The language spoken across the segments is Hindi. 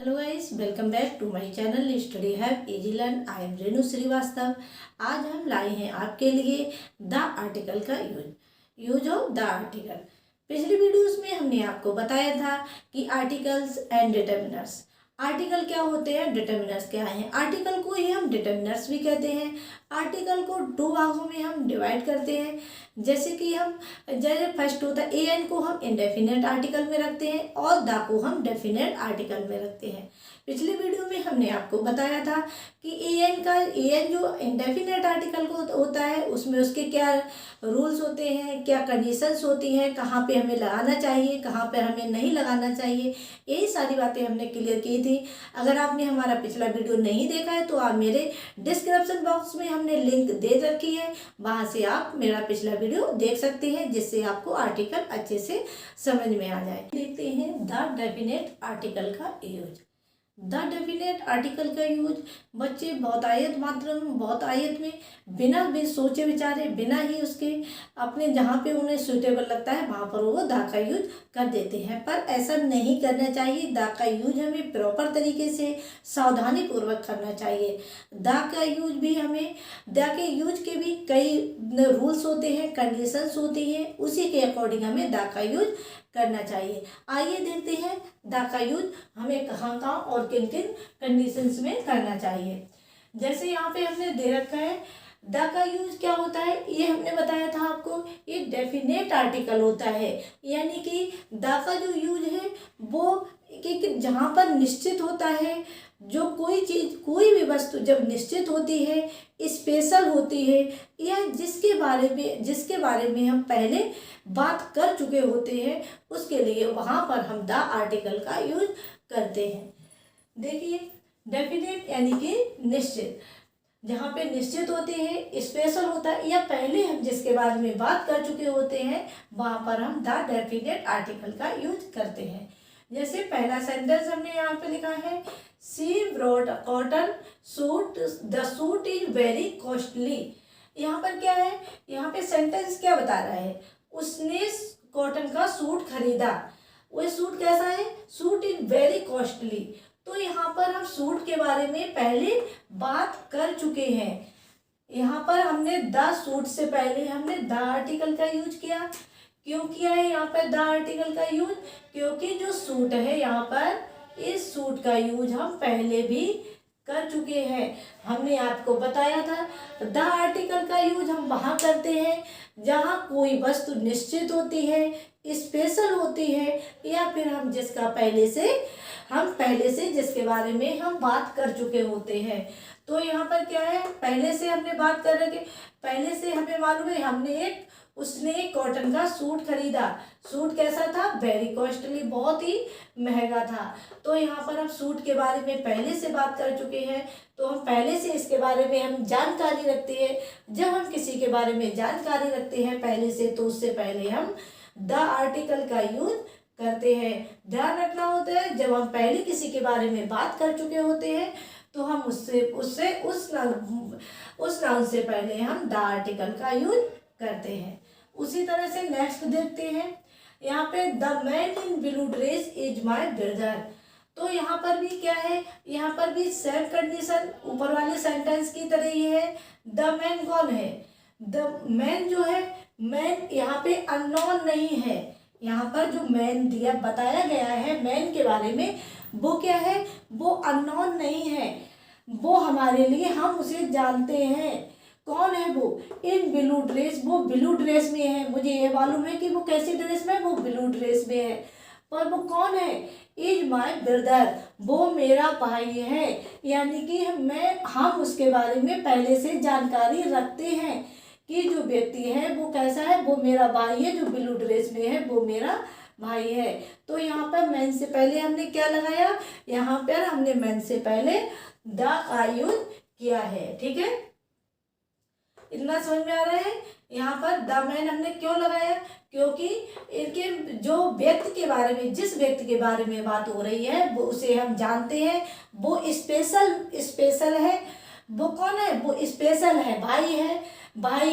Hello guys, welcome back to my channel study have easy learn. I am Renu Srivastava. आज हम लाए हैं आपके लिए द आर्टिकल का यूज ऑफ द आर्टिकल। पिछली वीडियोस में हमने आपको बताया था कि आर्टिकल्स एंड डिटर्मिनर्स। आर्टिकल क्या होते हैं, डिटर्मिनर्स क्या हैं। आर्टिकल को ही हम डिटर्मिनर्स भी कहते हैं। आर्टिकल को दो भागों में हम डिवाइड करते हैं। जैसे फर्स्ट होता है एन को हम इंडेफिनेट आर्टिकल में रखते हैं और द को हम डेफिनेट आर्टिकल में रखते हैं। पिछली वीडियो में हमने आपको बताया था कि एन जो इंडेफिनेट आर्टिकल को होता है उसमें उसके क्या रूल्स होते हैं, क्या कंडीशंस होती हैं, कहाँ पे हमें लगाना चाहिए, कहाँ पर हमें नहीं लगाना चाहिए, यही सारी बातें हमने क्लियर की थी। अगर आपने हमारा पिछला वीडियो नहीं देखा है तो आप मेरे डिस्क्रिप्शन बॉक्स में हमने लिंक दे रखी है, वहाँ से आप मेरा पिछला वीडियो देख सकते हैं, जिससे आपको आर्टिकल अच्छे से समझ में आ जाए। देखते हैं द डेफिनेट आर्टिकल का यूज। द डेफिनेट आर्टिकल का यूज बच्चे बहुतायत मात्रा में, बहुतायत में बिना भी सोचे विचारे, बिना ही उसके अपने जहाँ पे उन्हें सूटेबल लगता है वहाँ पर वो द का यूज कर देते हैं। पर ऐसा नहीं करना चाहिए। द का यूज हमें प्रॉपर तरीके से सावधानी पूर्वक करना चाहिए। द के यूज के भी कई रूल्स होते हैं, कंडीशंस होती हैं, उसी के अकॉर्डिंग हमें द का यूज करना चाहिए। आइए देखते हैं द का यूज हमें कहाँ कहाँ और किन किन कंडीशंस में करना चाहिए। जैसे यहाँ पे हमने दे रखा है द का यूज क्या होता है, ये हमने बताया था आपको, ये डेफिनेट आर्टिकल होता है। यानी कि द का जो यूज है वो कि जहाँ पर निश्चित होता है, जो कोई चीज़, कोई भी वस्तु जब निश्चित होती है, स्पेशल होती है, या जिसके बारे में हम पहले बात कर चुके होते हैं, उसके लिए वहाँ पर हम द आर्टिकल का यूज करते हैं। देखिए डेफिनेट यानी कि निश्चित, जहाँ पे निश्चित होते हैं, स्पेशल होता है, या पहले हम जिसके बारे में बात कर चुके होते हैं, वहाँ पर हम द डेफिनेट आर्टिकल का यूज करते हैं। जैसे पहला सेंटेंस हमने यहाँ पे लिखा है, she brought a cotton suit, the suit is very costly. यहाँ पर क्या है, यहाँ पे सेंटेंस क्या बता रहा है, उसने कॉटन का सूट खरीदा। वो सूट कैसा है, सूट इज वेरी कॉस्टली। तो यहाँ पर हम सूट के बारे में पहले बात कर चुके हैं। यहाँ पर हमने द सूट से पहले हमने द आर्टिकल का यूज किया। क्यों किया है यहाँ पर द आर्टिकल का यूज, क्योंकि जो सूट है यहाँ पर, इस सूट का यूज हम पहले भी कर चुके हैं। हमने आपको बताया था द आर्टिकल का यूज हम वहाँ करते हैं जहाँ कोई वस्तु निश्चित होती है, स्पेशल होती है, या फिर हम पहले से जिसके बारे में हम बात कर चुके होते हैं। तो यहाँ पर क्या है, पहले से हमने बात कर रहे थे, पहले से हमें मालूम है उसने एक कॉटन का सूट खरीदा। सूट कैसा था, वेरी कॉस्टली, बहुत ही महंगा था। तो यहाँ पर हम सूट के बारे में पहले से बात कर चुके हैं, तो हम पहले से इसके बारे में हम जानकारी रखते हैं। जब हम किसी के बारे में जानकारी रखते हैं पहले से, तो उससे पहले हम द आर्टिकल का यूज करते हैं। ध्यान रखना होता है, जब हम पहले किसी के बारे में बात कर चुके होते हैं तो हम उस नाउन से पहले हम द आर्टिकल का यूज करते हैं। उसी तरह से नेक्स्ट देखते हैं, यहाँ पे the man in blue dress is my brother. तो यहाँ पर भी क्या है, यहाँ पर भी सेम कंडीशन ऊपर वाले सेंटेंस की तरह ही है। द मैन कौन है, द मैन जो है, मैन यहाँ पे अननोन नहीं है। यहाँ पर जो मैन बताया गया है मैन के बारे में, वो क्या है, वो अननोन नहीं है, वो हमारे लिए, हम उसे जानते हैं। कौन है वो, इन ब्लू ड्रेस, वो ब्लू ड्रेस में है। मुझे ये मालूम है कि वो कैसी ड्रेस में है, वो ब्लू ड्रेस में है। पर वो कौन है, इज माई ब्रदर, वो मेरा भाई है। यानी कि हम उसके बारे में पहले से जानकारी रखते हैं कि जो व्यक्ति है वो कैसा है, वो मेरा भाई है, जो ब्लू ड्रेस में है वो मेरा भाई है। तो यहाँ पर मैन से पहले हमने क्या लगाया, यहाँ पर हमने मैन से पहले द का यूज किया है। ठीक है, इतना समझ में आ रहा है। यहाँ पर द मैन हमने क्यों लगाया, क्योंकि इनके जो व्यक्ति के बारे में, जिस व्यक्ति के बारे में बात हो रही है, वो उसे हम जानते हैं, वो स्पेशल है, वो कौन है, वो स्पेशल है, भाई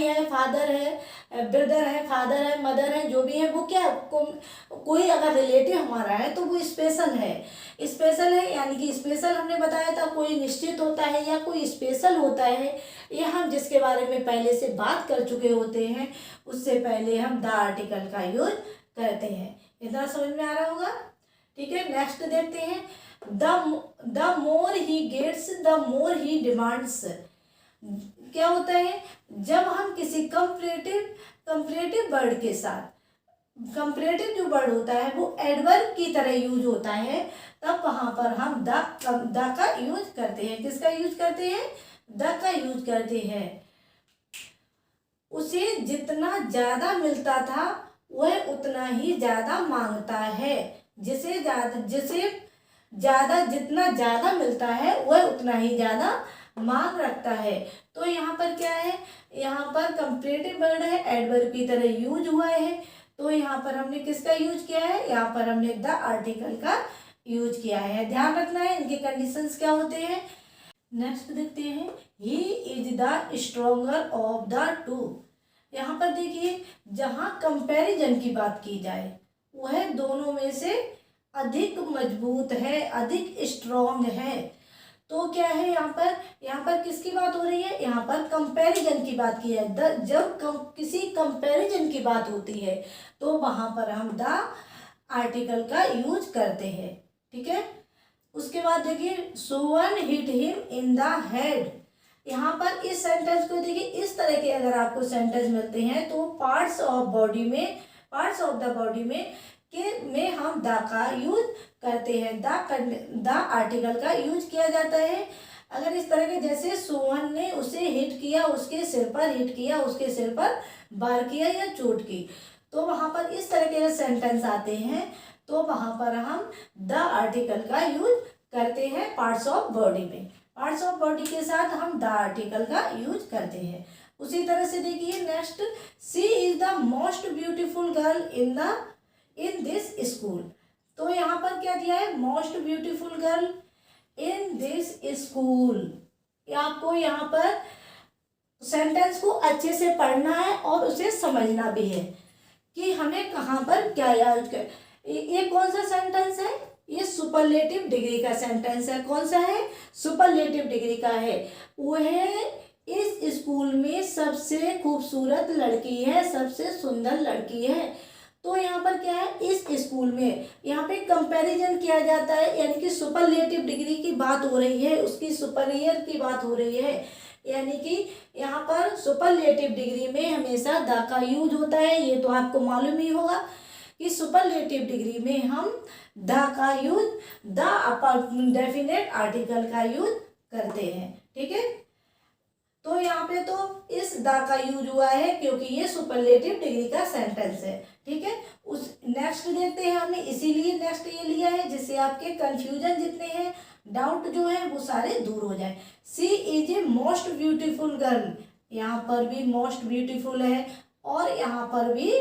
है, फादर है, ब्रदर है, फादर है, मदर है, जो भी है वो क्या कोई अगर रिलेटिव हमारा है तो वो स्पेशल है। स्पेशल है यानी कि स्पेशल हमने बताया था कोई निश्चित होता है या कोई स्पेशल होता है, ये हम जिसके बारे में पहले से बात कर चुके होते हैं उससे पहले हम द आर्टिकल का यूज करते हैं। इतना समझ में आ रहा होगा। ठीक है, नेक्स्ट देखते हैं। The more he gets the more he demands. क्या होता है, जब हम किसी कंपैरेटिव वर्ड के साथ, कंपैरेटिव जो वर्ड होता है वो एडवर्ब की तरह यूज होता है, तब वहां पर हम द का यूज करते हैं। किसका यूज करते हैं, द का यूज करते हैं। उसे जितना ज्यादा मिलता था वह उतना ही ज्यादा मांगता है। जितना ज्यादा मिलता है वह उतना ही ज्यादा मांग रखता है। तो यहाँ पर क्या है, यहाँ पर कंपैरेटिव वर्ड है, एडवर्ब की तरह यूज हुआ है। तो यहाँ पर हमने किसका यूज किया है, यहाँ पर हमने द आर्टिकल का यूज किया है। ध्यान रखना है इनके कंडीशंस क्या होते हैं। नेक्स्ट देखते हैं, he is the stronger of the two. यहाँ पर देखिए, जहाँ कंपैरिजन की बात की जाए वह दोनों में से अधिक मजबूत है, अधिक स्ट्रॉन्ग है। तो क्या है, यहाँ पर किसकी बात हो रही है, यहाँ पर कंपैरिजन की बात की है। जब किसी कंपैरिजन की बात होती है तो वहां पर हम द आर्टिकल का यूज करते हैं। ठीक है, उसके बाद देखिए, someone hit him in the head. यहाँ पर इस सेंटेंस को देखिए, इस तरह के अगर आपको सेंटेंस मिलते हैं तो पार्ट्स ऑफ द बॉडी में हम द का यूज करते हैं। द आर्टिकल का यूज किया जाता है। अगर इस तरह के, जैसे सोहन ने उसे हिट किया, उसके सिर पर हिट किया, उसके सिर पर वार किया या चोट की, तो वहां पर इस तरह के सेंटेंस आते हैं तो वहां पर हम द आर्टिकल का यूज करते हैं पार्ट्स ऑफ बॉडी में। पार्ट्स ऑफ बॉडी के साथ हम द आर्टिकल का यूज करते हैं। उसी तरह से देखिए next, she is the most beautiful girl in this school. तो यहाँ पर क्या दिया है, most beautiful girl in this school. आपको यहाँ पर सेंटेंस को अच्छे से पढ़ना है और उसे समझना भी है कि हमें कहाँ पर क्या यूज कर। ये कौन सा सेंटेंस है, ये सुपरलेटिव डिग्री का सेंटेंस है। कौन सा है, सुपरलेटिव डिग्री का है। वह इस स्कूल में सबसे खूबसूरत लड़की है, सबसे सुंदर लड़की है। तो यहाँ पर क्या है, इस स्कूल में यहाँ पे कंपैरिजन किया जाता है, यानी कि सुपरलेटिव डिग्री की बात हो रही है, उसकी सुपीरियर की बात हो रही है। यानी कि यहाँ पर सुपरलेटिव डिग्री में हमेशा द का यूज होता है। ये तो आपको मालूम ही होगा कि सुपरलेटिव डिग्री में हम द का यूज, द डेफिनेट आर्टिकल का यूज करते हैं। ठीक है, तो यहाँ पे तो इस द का यूज हुआ है क्योंकि ये सुपरलेटिव डिग्री का सेंटेंस है। ठीक है, उस नेक्स्ट देखते हैं हमने, इसीलिए नेक्स्ट ये लिया है जिससे आपके कंफ्यूजन जितने हैं, डाउट जो है वो सारे दूर हो जाए। She is a most beautiful girl, यहाँ पर भी मोस्ट ब्यूटीफुल है और यहाँ पर भी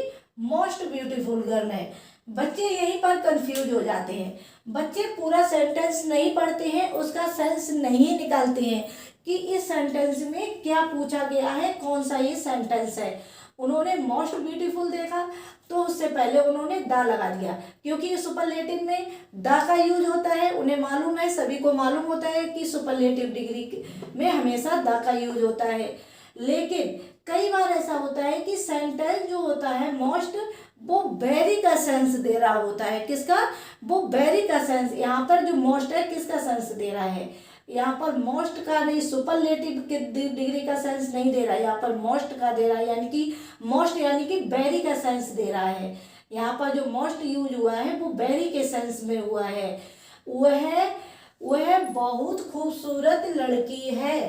मोस्ट ब्यूटीफुल गर्ल है। बच्चे यहीं पर कंफ्यूज हो जाते हैं, बच्चे पूरा सेंटेंस नहीं पढ़ते हैं, उसका सेंस नहीं निकालते हैं कि इस सेंटेंस में क्या पूछा गया है, कौन सा ये सेंटेंस है। उन्होंने मोस्ट ब्यूटीफुल देखा तो उससे पहले उन्होंने द लगा दिया, क्योंकि सुपरलेटिव में द का यूज होता है। उन्हें मालूम है, सभी को मालूम होता है कि सुपरलेटिव डिग्री में हमेशा द का यूज होता है। लेकिन कई बार ऐसा होता है कि सेंटेंस जो होता है मोस्ट, वो वेरी का सेंस दे रहा होता है। किसका, वो वेरी का सेंस। यहाँ पर जो मोस्ट है किसका सेंस दे रहा है, यहाँ पर मोस्ट का नहीं, सुपरलेटिव के डिग्री का सेंस नहीं दे रहा है, यहाँ पर मोस्ट का दे रहा है, यानी कि मोस्ट यानी कि वेरी का सेंस दे रहा है। यहाँ पर जो मोस्ट यूज हुआ है वो वेरी के सेंस में हुआ है। वह बहुत खूबसूरत लड़की है।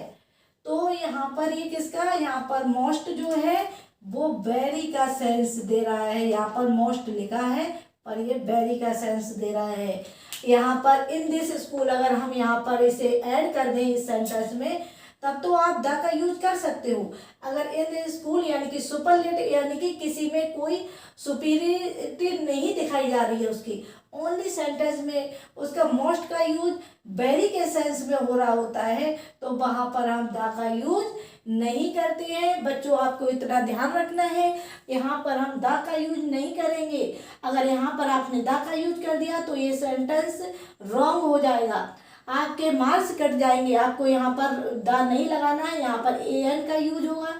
तो यहाँ पर ये किसका, यहाँ पर मोस्ट जो है वो वेरी का सेंस दे रहा है। यहाँ पर मोस्ट लिखा है पर ये वेरी का सेंस दे रहा है। यहाँ पर इन दिस स्कूल, अगर हम यहाँ पर इसे ऐड कर दें इस सेंटेंस में, तब तो आप द का यूज कर सकते हो। अगर इन दिस स्कूल यानी कि सुपरलेटिव, यानी कि किसी में कोई सुपीरियरिटी नहीं दिखाई जा रही है उसकी, ओनली सेंटेंस में उसका मोस्ट का यूज वेरी के सेंस में हो रहा होता है, तो वहाँ पर हम द का यूज नहीं करते हैं। बच्चों आपको इतना ध्यान रखना है, यहाँ पर हम द का यूज नहीं करेंगे। अगर यहाँ पर आपने द का यूज कर दिया तो ये सेंटेंस रॉन्ग हो जाएगा, आपके मार्क्स कट जाएंगे। आपको यहाँ पर द नहीं लगाना है, यहाँ पर एन का यूज होगा,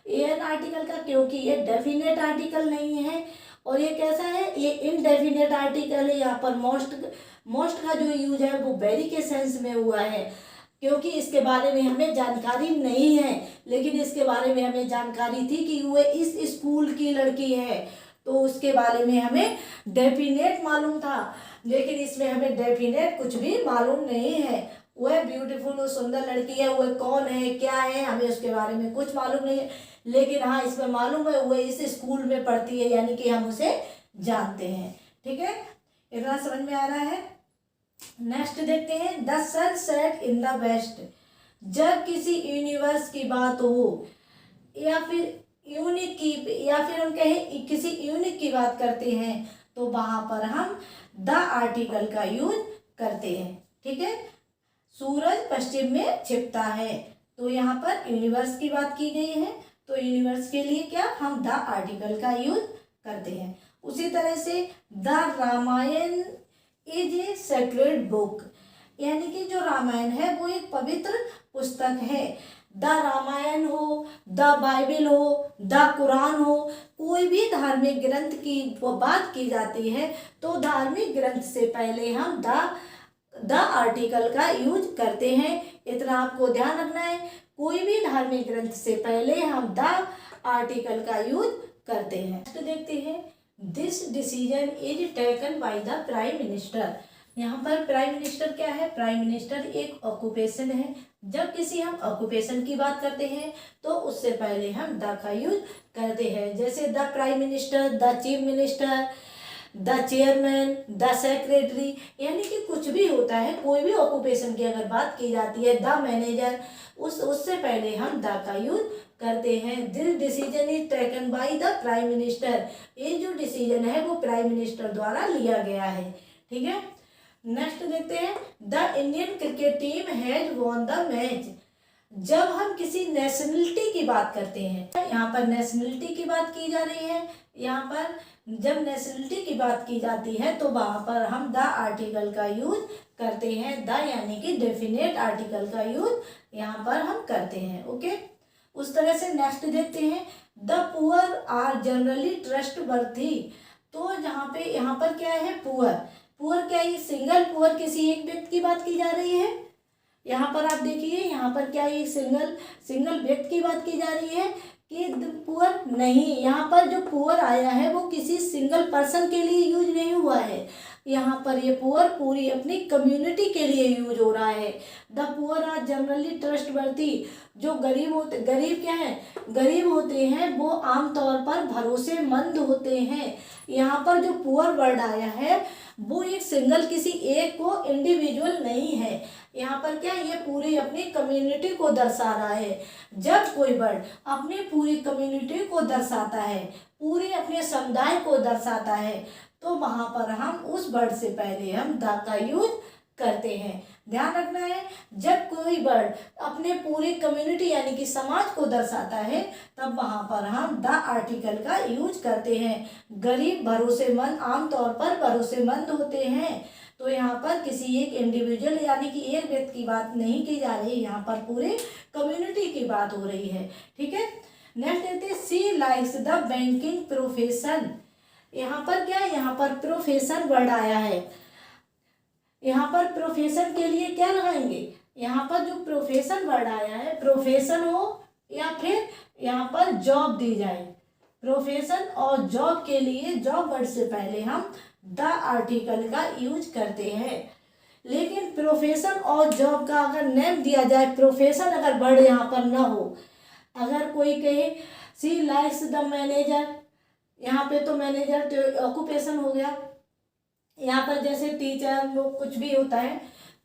एन आर्टिकल का, क्योंकि ये डेफिनेट आर्टिकल नहीं है और ये कैसा है, ये इनडेफिनेट आर्टिकल है। यहाँ पर मोस्ट का जो यूज है वो वेरी के सेंस में हुआ है, क्योंकि इसके बारे में हमें जानकारी नहीं है, लेकिन इसके बारे में हमें जानकारी थी कि वो इस स्कूल की लड़की है, तो उसके बारे में हमें डेफिनेट मालूम था। लेकिन इसमें हमें डेफिनेट कुछ भी मालूम नहीं है। वह ब्यूटीफुल, वो सुंदर लड़की है, वह कौन है, क्या है, हमें उसके बारे में कुछ मालूम नहीं है। लेकिन हाँ, इसमें मालूम है वह इस स्कूल में पढ़ती है, यानी कि हम उसे जानते हैं। ठीक है, इतना समझ में आ रहा है। नेक्स्ट देखते हैं, the sun set in the west. जब किसी यूनिवर्स की बात हो या फिर यूनिक की, या फिर हम कहें किसी यूनिक की बात करते हैं, तो वहां पर हम द आर्टिकल का यूज करते हैं। ठीक है, सूरज पश्चिम में छिपता है, तो यहाँ पर यूनिवर्स की बात की गई है, तो यूनिवर्स के लिए क्या हम द आर्टिकल का यूज करते हैं। उसी तरह से the Ramayana is a sacred book, यानी कि जो रामायण है वो एक पवित्र पुस्तक है। द रामायण हो, द बाइबल हो, द कुरान हो, कोई भी धार्मिक ग्रंथ की वो बात की जाती है, तो धार्मिक ग्रंथ से पहले हम द आर्टिकल का यूज करते हैं। इतना आपको ध्यान रखना है, कोई भी धार्मिक ग्रंथ से पहले हम द आर्टिकल का यूज करते हैं। तो देखते हैं, this decision is taken by the prime minister. यहाँ पर प्राइम मिनिस्टर क्या है, प्राइम मिनिस्टर एक ऑक्यूपेशन है। जब किसी हम ऑक्यूपेशन की बात करते हैं तो उससे पहले हम द का यूज करते हैं, जैसे the prime minister, the chief minister, the chairman, the secretary, यानी कि कुछ भी होता है, कोई भी ऑक्यूपेशन की अगर बात की जाती है, द मैनेजर, उससे पहले हम द का यूज करते हैं। This decision is taken by the prime minister, ये जो डिसीजन है वो प्राइम मिनिस्टर द्वारा लिया गया है। ठीक है, नेक्स्ट देखते हैं, the Indian cricket team has won the match. जब हम किसी नेशनलिटी की बात करते हैं, यहाँ पर नेशनलिटी की बात की जा रही है, यहाँ पर जब नेशनलिटी की बात की जाती है तो वहाँ पर हम द आर्टिकल का यूज करते हैं। द यानी कि डेफिनेट आर्टिकल का यूज यहाँ पर हम करते हैं। ओके, उस तरह से नेक्स्ट देखते हैं, the poor are generally trustworthy. तो यहाँ पर क्या है, पुअर क्या है, सिंगल पुअर, किसी एक व्यक्ति की बात की जा रही है। यहाँ पर आप देखिए, यहाँ पर क्या है, सिंगल व्यक्ति की बात की जा रही है कि पुअर नहीं, यहाँ पर जो पुअर आया है वो किसी सिंगल पर्सन के लिए यूज नहीं हुआ है, यहाँ पर ये पुअर पूरी अपनी कम्युनिटी के लिए यूज हो रहा है। The poor are generally trustworthy. जो गरीब क्या है, गरीब होते हैं वो आमतौर पर भरोसेमंद होते हैं। यहाँ पर जो पुअर वर्ड आया है वो एक सिंगल किसी एक को इंडिविजुअल नहीं है, यहाँ पर क्या ये पूरी अपनी कम्युनिटी को दर्शा रहा है। जब कोई वर्ड अपनी पूरी कम्युनिटी को दर्शाता है, पूरे अपने समुदाय को दर्शाता है, तो वहाँ पर हम उस वर्ड से पहले हम द का यूज करते हैं। ध्यान रखना है, जब कोई वर्ड अपने पूरी कम्युनिटी यानी कि समाज को दर्शाता है तब वहाँ पर हम द आर्टिकल का यूज करते हैं। गरीब भरोसेमंद, आमतौर पर भरोसेमंद होते हैं, तो यहाँ पर किसी एक इंडिविजुअल यानी कि एक व्यक्ति की बात नहीं की जा रही, यहाँ पर पूरे कम्युनिटी की बात हो रही है। ठीक है, नेक्स्ट देखते हैं, सी लाइक्स द बैंकिंग प्रोफेशन। यहाँ पर क्या है, यहाँ पर प्रोफेशन वर्ड आया है, यहाँ पर प्रोफेशन के लिए क्या लगाएंगे, यहाँ पर जो प्रोफेशन वर्ड आया है, प्रोफेशन हो या फिर यहाँ पर जॉब दी जाए, प्रोफेशन और जॉब के लिए जॉब वर्ड से पहले हम द आर्टिकल का यूज करते हैं। लेकिन प्रोफेशन और जॉब का अगर नेम दिया जाए, प्रोफेशन अगर वर्ड यहाँ पर ना हो, अगर कोई कहे सी लाइक्स द मैनेजर, यहाँ पे तो मैनेजर तो ऑक्यूपेशन हो गया। यहाँ पर जैसे टीचर वो कुछ भी होता है,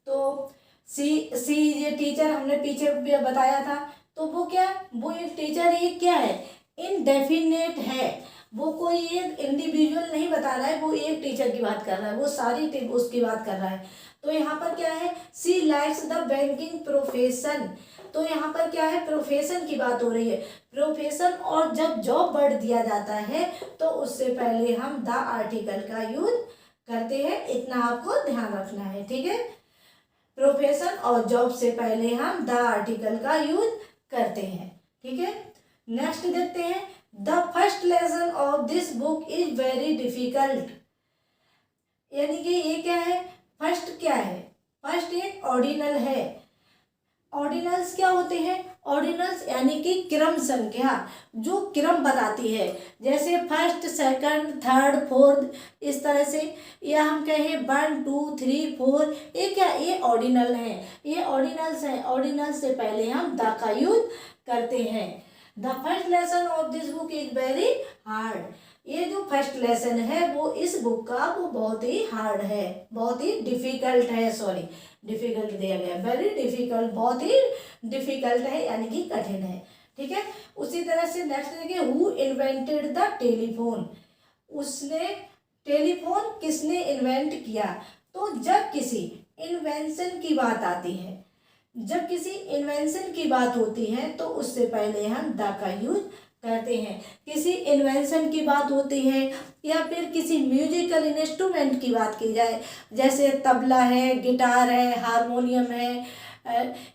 तो सी ये टीचर हमने पीछे भी बताया था, तो वो क्या, वो एक टीचर ये क्या है, इनडेफिनेट है, वो कोई एक इंडिविजुअल नहीं बता रहा है, वो एक टीचर की बात कर रहा है, वो सारी उसकी बात कर रहा है। तो यहाँ पर क्या है, सी लाइक्स द बैंकिंग प्रोफेशन। तो यहाँ पर क्या है, प्रोफेशन की बात हो रही है, प्रोफेशन। और जब जॉब वर्ड दिया जाता है तो उससे पहले हम द आर्टिकल का यूज करते हैं, इतना आपको ध्यान रखना है, ठीक है। प्रोफेशन और जॉब से पहले हम द आर्टिकल का यूज करते हैं, ठीक है। नेक्स्ट देखते हैं, the first lesson of this book is very difficult. यानी कि ये क्या है, फर्स्ट क्या है, फर्स्ट एक ऑर्डिनल है। ऑर्डिनल्स क्या होते हैं, ऑर्डिनल्स यानी कि क्रम संख्या, जो क्रम बताती है, जैसे फर्स्ट, सेकंड, थर्ड, फोर्थ, इस तरह से, या हम कहें 1 2 3 4, ये क्या, ये ऑर्डिनल है, ये ऑर्डिनल्स हैं। ऑर्डिनल्स से पहले हम द का यूज करते हैं। The first lesson of this book is very hard. ये जो फर्स्ट लेसन है वो इस बुक का वो बहुत ही हार्ड है, बहुत ही डिफिकल्ट है, सॉरी डिफिकल्ट दिया गया, वेरी डिफिकल्ट, बहुत ही डिफिकल्ट है यानी कि कठिन है, ठीक है। उसी तरह से नेक्स्ट देखिए, हु इन्वेंटेड द टेलीफोन। उसने टेलीफोन किसने इन्वेंट किया। तो जब किसी इन्वेंशन की बात आती है, जब किसी इन्वेंशन की बात होती है तो उससे पहले हम द का यूज करते हैं। किसी इन्वेंशन की बात होती है या फिर किसी म्यूजिकल इंस्ट्रूमेंट की बात की जाए, जैसे तबला है, गिटार है, हारमोनियम है,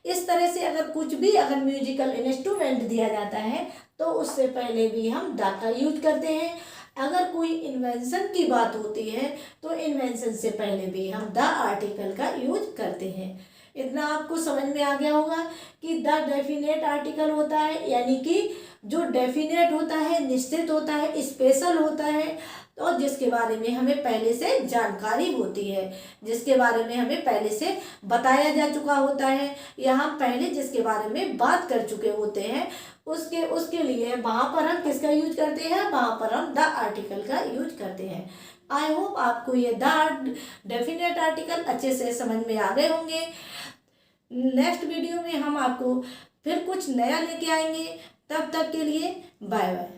इस तरह से अगर कुछ भी अगर म्यूजिकल इंस्ट्रूमेंट दिया जाता है तो उससे पहले भी हम द का यूज करते हैं। अगर कोई इन्वेंशन की बात होती है तो इन्वेंशन से पहले भी हम द आर्टिकल का यूज करते हैं। इतना आपको समझ में आ गया होगा कि द डेफिनेट आर्टिकल होता है, यानी कि जो डेफिनेट होता है, निश्चित होता है, स्पेशल होता है, और जिसके बारे में हमें पहले से जानकारी होती है, जिसके बारे में हमें पहले से बताया जा चुका होता है, या हम पहले जिसके बारे में बात कर चुके होते हैं, उसके लिए वहाँ पर हम किसका यूज करते हैं, वहाँ पर हम द आर्टिकल का यूज करते हैं। आई होप आपको ये द डेफिनेट आर्टिकल अच्छे से समझ में आ गए होंगे। नेक्स्ट वीडियो में हम आपको फिर कुछ नया लेके आएंगे, तब तक के लिए बाय बाय।